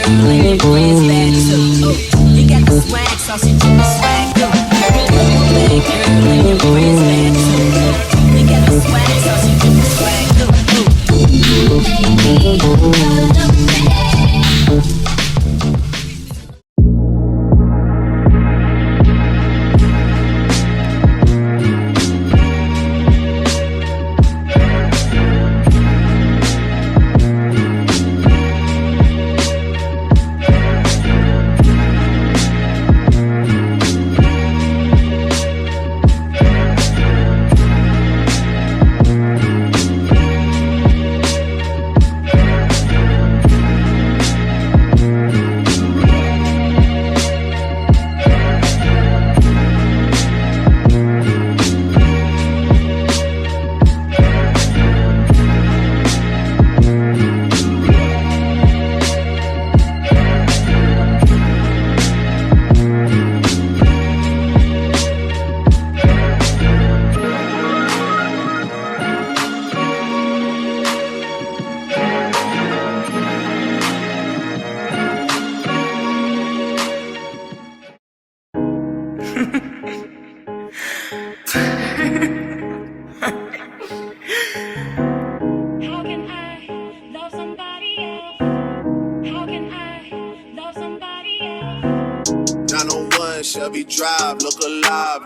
girl and your friends bad too. You got the swag, so she do the swag too. Bad girl and your friends bad too. You got the swag, so she do the swag too. Shelby Drive, look alive,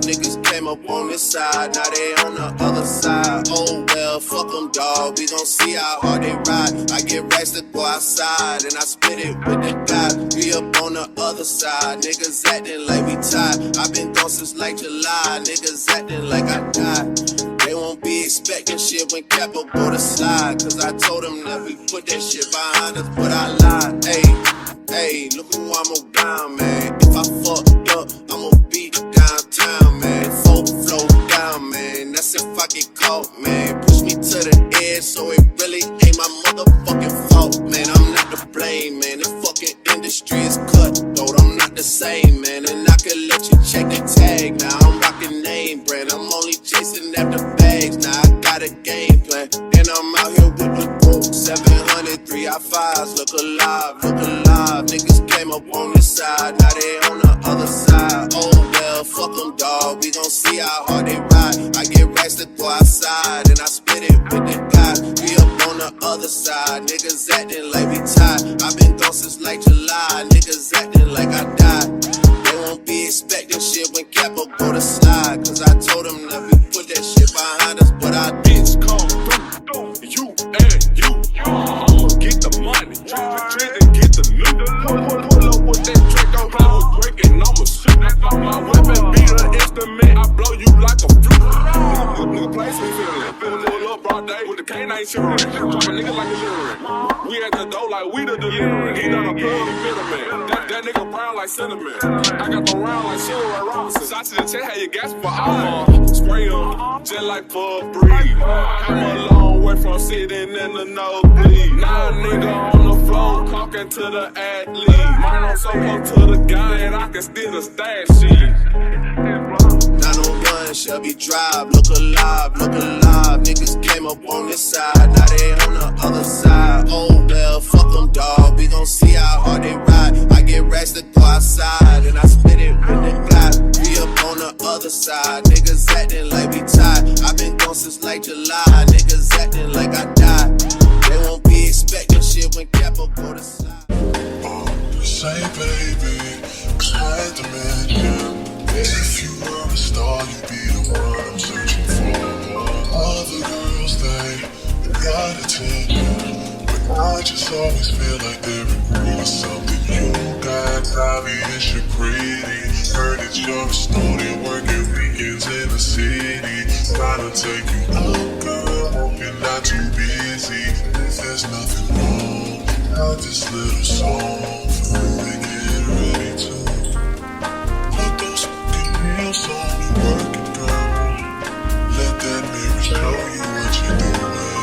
niggas came up on this side, now they on the other side. Oh well, fuck them dawg, we gon' see how hard they ride. I get racks to go outside, and I spit it with the guy. We up on the other side, niggas acting like we tied. I been gone since like July, niggas acting like I died. They won't be expecting shit when Capo go to slide, cause I told them that we put that shit behind us, but I lied. Hey, look who I'm around, man. If I fucked up, I'ma be downtown, man. Full flow down, man. That's if I get caught, man. Push me to the edge, so it really ain't my motherfucking fault, man. I'm not to blame, man. The fucking industry is cutthroat. I'm not the same, man. And I can let you check the tag. Now I'm rocking name brand. I'm only chasing after bags. Now I got a game plan, and I'm out here with the book. 700 3i5s, look alive. Niggas came up on this side, now they on the other side. Oh well, fuck them dawg, we gon' see how hard they ride. I get racks to go outside, and I spit it with the guys. We up on the other side, niggas acting like we tied. I been gone since like July, niggas acting like I died. They won't be expecting shit when Capo go to slide, cause I told them that we put that shit behind us, but I bitch come through, you and you. I'ma get the money, and get the loot. Pull up with that trick, I'm play with breaking, I'ma shoot. My weapon be the instrument, I blow you like a fruit. Nigga place me feeling, pull up broad day with the canine shivering. Drop a nigga like a literary. We at the door like we the delivery. He done a plug the middleman. That nigga brown like cinnamon. I got the round like Sugar Robinson. Shot to the chest, how you gas for I'ma spray em, just like for a breeze. I'm a long way from sitting in the nosebleed. Now a nigga on the floor talking to the athlete. Mine on so close to the guy, I can steal the stash sheet. 901 Shelby Drive, look alive. Niggas came up on this side, now they on the other side. Oh well, fuck them dawg, we gon' see how hard they ride. I get racks to go outside, and I spit it with the glass. We up on the other side, niggas acting like we tied. I been gone since like July, niggas acting like I died. They won't be expecting shit when Capo go to slide. Say baby, try to mention. If you were a star, you'd be the one I'm searching for. Other girls, they got attention, but I just always feel like there is something you got. Obvious you're pretty. Heard that you're a student working weekends in the city. Trying to take you out, girl, hope you're not too busy. If there's nothing wrong, I'll this little song for you to get ready to put those fucking wheels on and work it, girl. Let that mirror show you what you're doing.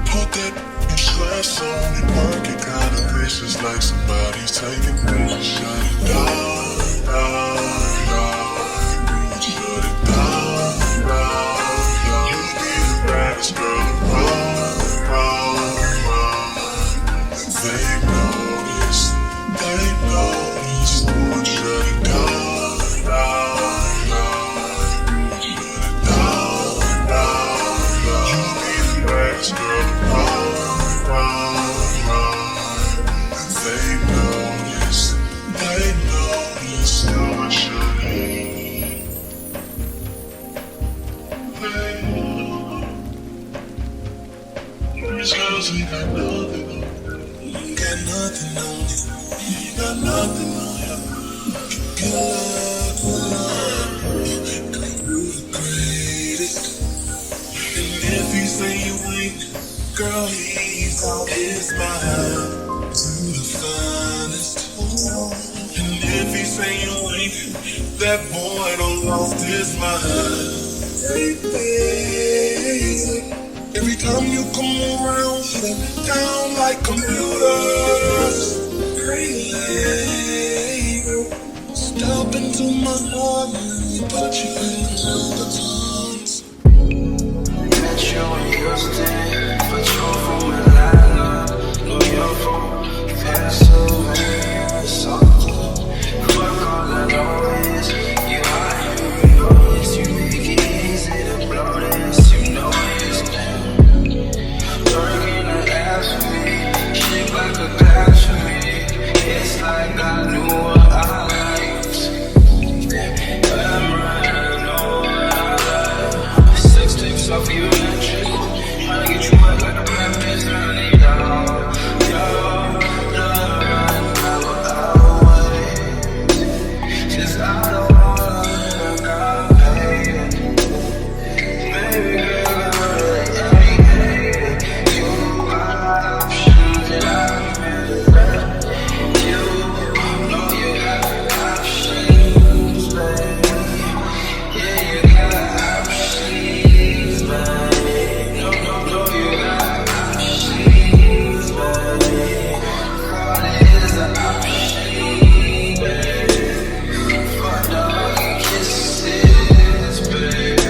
Put that dress on and work it, kinda vicious, like somebody's taking pictures. Shut it down, shut it down. You be the baddest girl around. They ain't got nothing on you. You ain't got nothing on you. You ain't got nothing on you. Good love, cause you the greatest. And if he say you ain't, girl, he's on his mind to the finest. And if he say you ain't, that boy done lost his mind. Baby, every time you come around, shut me down like computers. Crazy, step into my heart and put you in the tongues. Met you in Houston, but you're from Atlanta, New York, Pennsylvania, something. Fuck all the noise, you hide, you know this, you make it easy to blow this, you know this. Working the ass for me, shake like a glass for me. It's like I knew what I liked. I'm running over what I like. 6 ticks off you and that chick. Tryna get you wet like a plant bitch, I need y'all. Yo, run out way. Just I don't wanna, I gotta pay it. Baby girl, hey, you got options and I can bet. You know you got options, baby. Yeah, you got options, baby. No, you got options, baby. All it is an option, baby. Fuck dog and kisses, baby.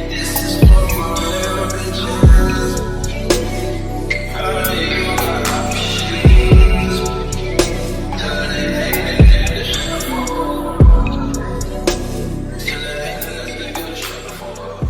This is for my real bitches. All you got options. Tell they hating niggas shut the fuck up. Tell they hating niggas shut the fuck up.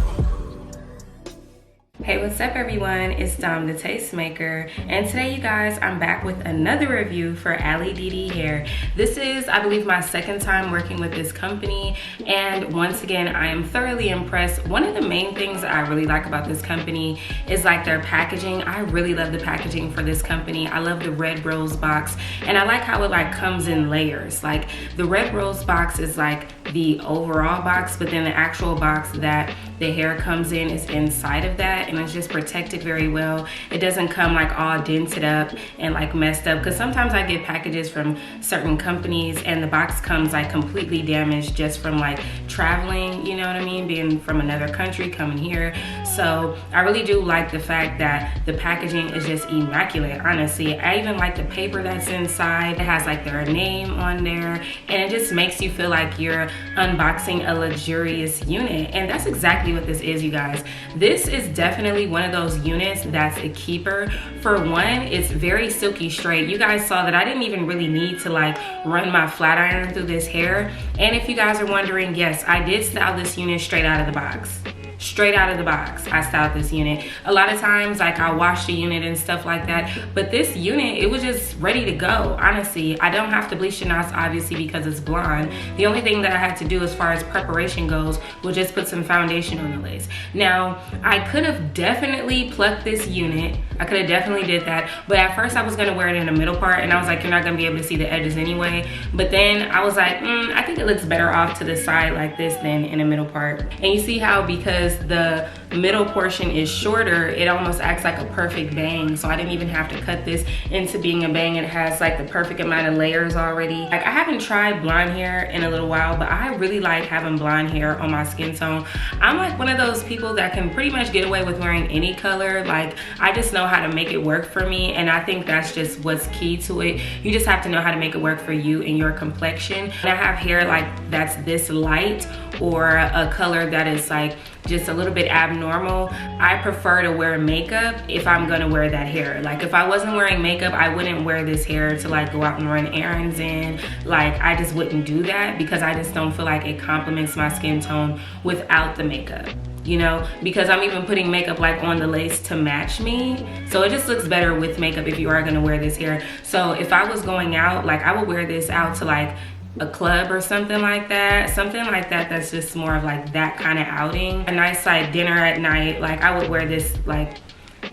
Hey, what's up everyone? It's Dom the Tastemaker, and today you guys, I'm back with another review for Alididi hair. This is, I believe, my second time working with this company, and once again, I am thoroughly impressed. One of the main things I really like about this company is like their packaging. I really love the packaging for this company. I love the red rose box, and I like how it like comes in layers. Like the red rose box is like the overall box, but then the actual box that the hair comes in is inside of that, and it's just protected very well. It doesn't come like all dented up and like messed up, because sometimes I get packages from certain companies and the box comes like completely damaged just from like traveling, you know what I mean, being from another country coming here. So I really do like the fact that the packaging is just immaculate, honestly. I even like the paper that's inside. It has like their name on there, and it just makes you feel like you're unboxing a luxurious unit, and that's exactly what this is, you guys. This is definitely one of those units that's a keeper. For one, it's very silky straight. You guys saw that I didn't even really need to like run my flat iron through this hair. And if you guys are wondering, yes, I did style this unit straight out of the box. Straight out of the box, I styled this unit. A lot of times, like I wash the unit and stuff like that, but this unit, it was just ready to go, honestly. I don't have to bleach the knots, obviously, because it's blonde. The only thing that I had to do as far as preparation goes was just put some foundation on the lace. Now, I could have definitely plucked this unit. I could have definitely did that, but at first I was gonna wear it in the middle part, and I was like, you're not gonna be able to see the edges anyway. But then I was like, I think it looks better off to the side like this than in the middle part. And you see how, because the middle portion is shorter, it almost acts like a perfect bang. So I didn't even have to cut this into being a bang. It has like the perfect amount of layers already. Like I haven't tried blonde hair in a little while, but I really like having blonde hair on my skin tone. I'm like one of those people that can pretty much get away with wearing any color. Like I just know how to make it work for me, and I think that's just what's key to it. You just have to know how to make it work for you and your complexion. When I have hair like that's this light, or a color that is like just a little bit abnormal, I prefer to wear makeup if I'm gonna wear that hair. Like if I wasn't wearing makeup, I wouldn't wear this hair to like go out and run errands in. Like I just wouldn't do that, because I just don't feel like it complements my skin tone without the makeup, you know, because I'm even putting makeup like on the lace to match me. So it just looks better with makeup if you are gonna wear this hair. So if I was going out, like I would wear this out to like a club or something like that, that's just more of like that kind of outing. A nice like dinner at night, like I would wear this like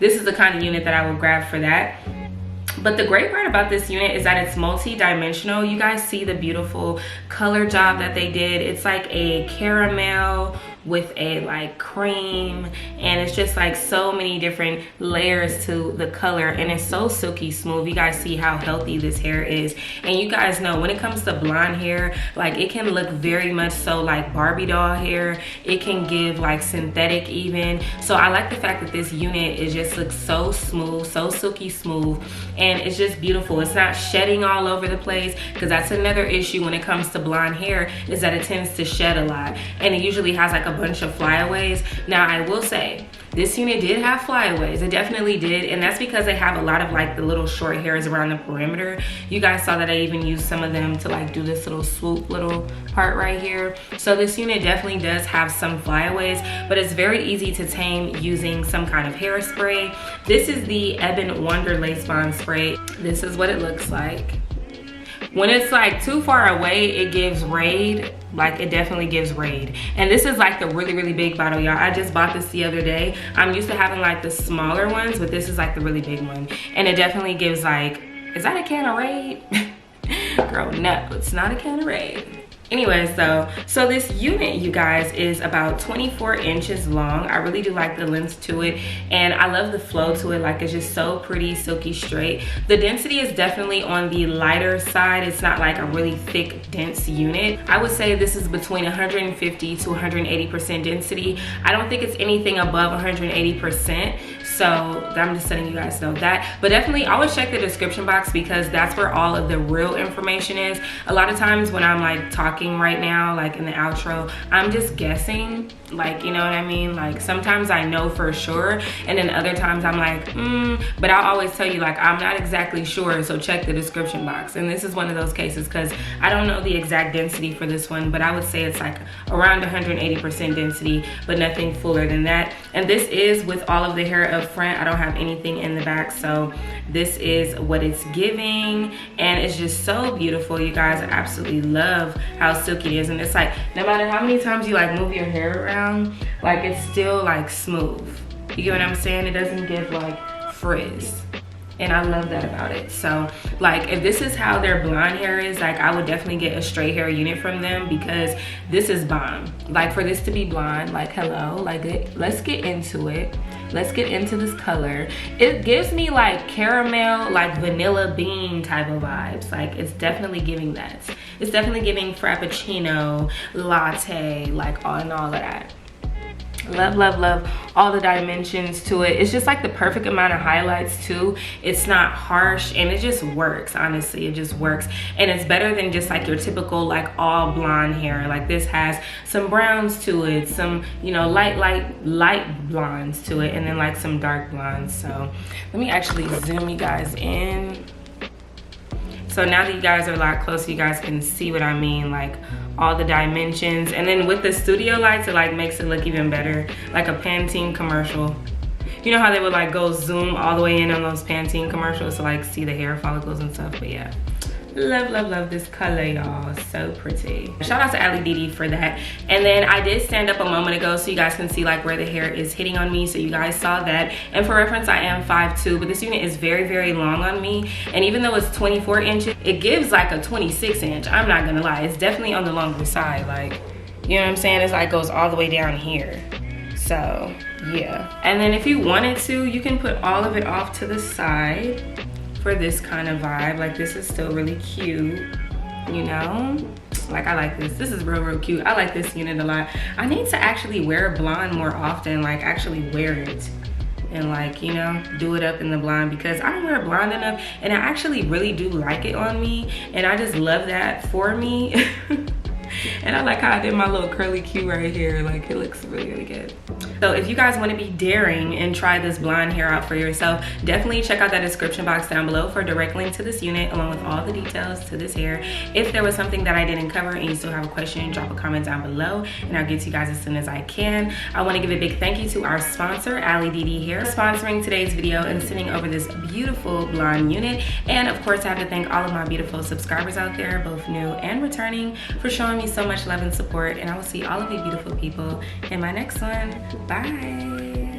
this is the kind of unit that I would grab for that. But the great part about this unit is that it's multi-dimensional. You guys see the beautiful color job that they did. It's like a caramel with a like cream, and it's just like so many different layers to the color, and it's so silky smooth. You guys see how healthy this hair is, and you guys know when it comes to blonde hair, like it can look very much so like Barbie doll hair. It can give like synthetic even. So I like the fact that this unit, it just looks so smooth, so silky smooth, and it's just beautiful. It's not shedding all over the place, because that's another issue when it comes to blonde hair, is that it tends to shed a lot, and it usually has like a bunch of flyaways. Now I will say this unit did have flyaways. It definitely did, and that's because they have a lot of like the little short hairs around the perimeter. You guys saw that I even used some of them to like do this little swoop little part right here. So this unit definitely does have some flyaways, but it's very easy to tame using some kind of hairspray. This is the Ebon Wonder Lace Bond Spray. This is what it looks like. When it's like too far away, it gives raid. Like it definitely gives raid. And this is like the really big bottle, y'all. I just bought this the other day. I'm used to having like the smaller ones, but this is like the really big one. And it definitely gives like, is that a can of raid? Girl, no, it's not a can of raid. Anyways, so this unit, you guys, is about 24 inches long. I really do like the length to it, and I love the flow to it. Like it's just so pretty, silky straight. The density is definitely on the lighter side. It's not like a really thick, dense unit. I would say this is between 150 to 180% density. I don't think it's anything above 180%. So I'm just letting you guys know that. But definitely always check the description box, because that's where all of the real information is. A lot of times when I'm like talking right now, like in the outro, I'm just guessing, like, you know what I mean? Like sometimes I know for sure, and then other times I'm like, but I'll always tell you like I'm not exactly sure, so check the description box. And this is one of those cases, because I don't know the exact density for this one, but I would say it's like around 180% density, but nothing fuller than that. And this is with all of the hair up front. I don't have anything in the back, so this is what it's giving, and it's just so beautiful. You guys, I absolutely love how silky it is, and it's like no matter how many times you like move your hair around, like it's still like smooth. You get what I'm saying? It doesn't give like frizz, and I love that about it. So like if this is how their blonde hair is, like I would definitely get a straight hair unit from them, because this is bomb. Like for this to be blonde, like hello, like let's get into it. Let's get into this color. It gives me like caramel, like vanilla bean type of vibes. Like it's definitely giving that. It's definitely giving frappuccino, latte, like all and all of that. Love all the dimensions to it. It's just like the perfect amount of highlights too. It's not harsh, and it just works. Honestly, it just works, and it's better than just like your typical like all blonde hair. Like this has some browns to it, some, you know, light blondes to it, and then like some dark blondes. So let me actually zoom you guys in. So now that you guys are a lot closer, you guys can see what I mean, like all the dimensions. And then with the studio lights, it like makes it look even better, like a Pantene commercial. You know how they would like go zoom all the way in on those Pantene commercials to like see the hair follicles and stuff. But yeah, love this color, y'all. So pretty. Shout out to Alididi for that. And then I did stand up a moment ago so you guys can see like where the hair is hitting on me, so you guys saw that. And for reference, I am 5'2", but this unit is very long on me, and even though it's 24 inches, it gives like a 26 inch. I'm not gonna lie, it's definitely on the longer side. Like, you know what I'm saying? It's like goes all the way down here. So yeah, and then if you wanted to, you can put all of it off to the side for this kind of vibe. Like this is still really cute, you know? Like I like this. This is real cute. I like this unit a lot. I need to actually wear blonde more often, like actually wear it and like, you know, do it up in the blonde, because I don't wear blonde enough, and I actually really do like it on me, and I just love that for me. And I like how I did my little curly Q right here. Like it looks really good. So if you guys want to be daring and try this blonde hair out for yourself, definitely check out that description box down below for a direct link to this unit along with all the details to this hair. If there was something that I didn't cover and you still have a question, drop a comment down below and I'll get to you guys as soon as I can. I want to give a big thank you to our sponsor, Alididi Hair, sponsoring today's video and sending over this beautiful blonde unit. And of course, I have to thank all of my beautiful subscribers out there, both new and returning, for showing me so much love and support. And I will see all of you beautiful people in my next one. Bye.